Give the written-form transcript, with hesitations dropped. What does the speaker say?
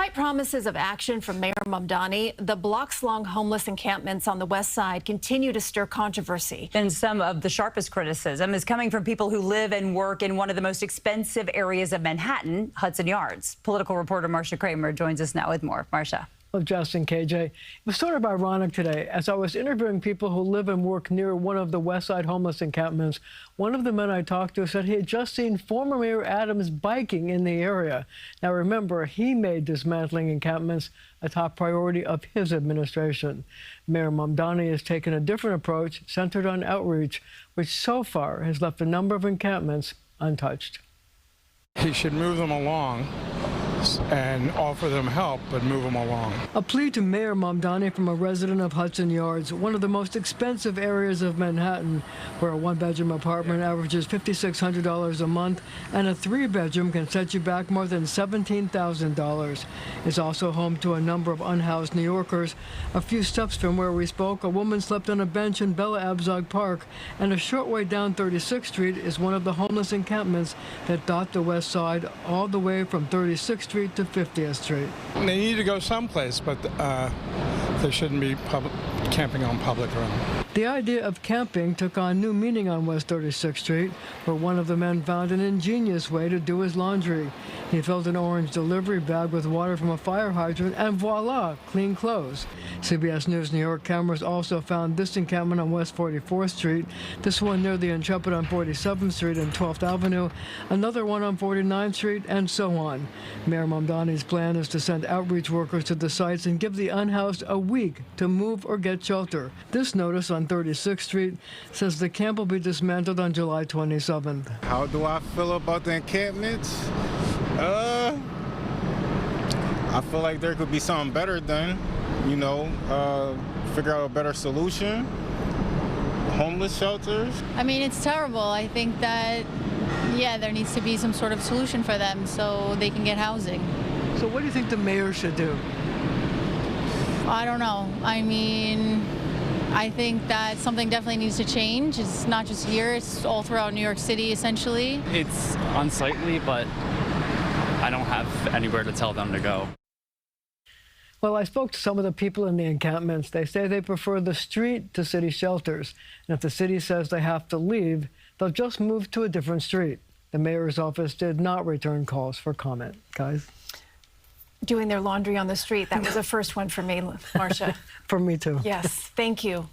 Despite promises of action from Mayor Mamdani, the blocks-long homeless encampments on the west side continue to stir controversy. And some of the sharpest criticism is coming from people who live and work in one of the most expensive areas of Manhattan, Hudson Yards. Political reporter Marcia Kramer joins us now with more. Marcia. Well, Justin, KJ, it was sort of ironic today. As I was interviewing people who live and work near one of the West Side homeless encampments, one of the men I talked to said he had just seen former Mayor Adams biking in the area. Now, remember, he made dismantling encampments a top priority of his administration. Mayor Mamdani has taken a different approach centered on outreach, which so far has left a number of encampments untouched. He should move them along and offer them help, but move them along. A plea to Mayor Mamdani from a resident of Hudson Yards, one of the most expensive areas of Manhattan, where a one-bedroom apartment averages $5,600 a month and a three-bedroom can set you back more than $17,000. It's also home to a number of unhoused New Yorkers. A few steps from where we spoke, a woman slept on a bench in Bella Abzug Park, and a short way down 36th Street is one of the homeless encampments that dot the west side all the way from 36th Street to 50th Street. They need to go someplace, but they shouldn't be camping on public ground. The idea of camping took on new meaning on West 36th Street, where one of the men found an ingenious way to do his laundry. He filled an orange delivery bag with water from a fire hydrant, and voila, clean clothes. CBS News New York cameras also found this encampment on West 44th Street, this one near the Intrepid on 47th Street and 12th Avenue, another one on 49th Street, and so on. Mayor Mamdani's plan is to send outreach workers to the sites and give the unhoused a week to move or get shelter. This notice on 36th Street says the camp will be dismantled on July 27th. How do I feel about the encampments? I feel like there could be something better done, figure out a better solution. Homeless shelters. I mean, it's terrible. I think that, there needs to be some sort of solution for them so they can get housing. So what do you think the mayor should do? I don't know. I mean, I think that something definitely needs to change. It's not just here, it's all throughout New York City, essentially. It's unsightly, but I don't have anywhere to tell them to go. Well, I spoke to some of the people in the encampments. They say they prefer the street to city shelters. And if the city says they have to leave, they'll just move to a different street. The mayor's office did not return calls for comment. Guys? Doing their laundry on the street, that was a first one for me, Marcia. For me, too. Yes, thank you.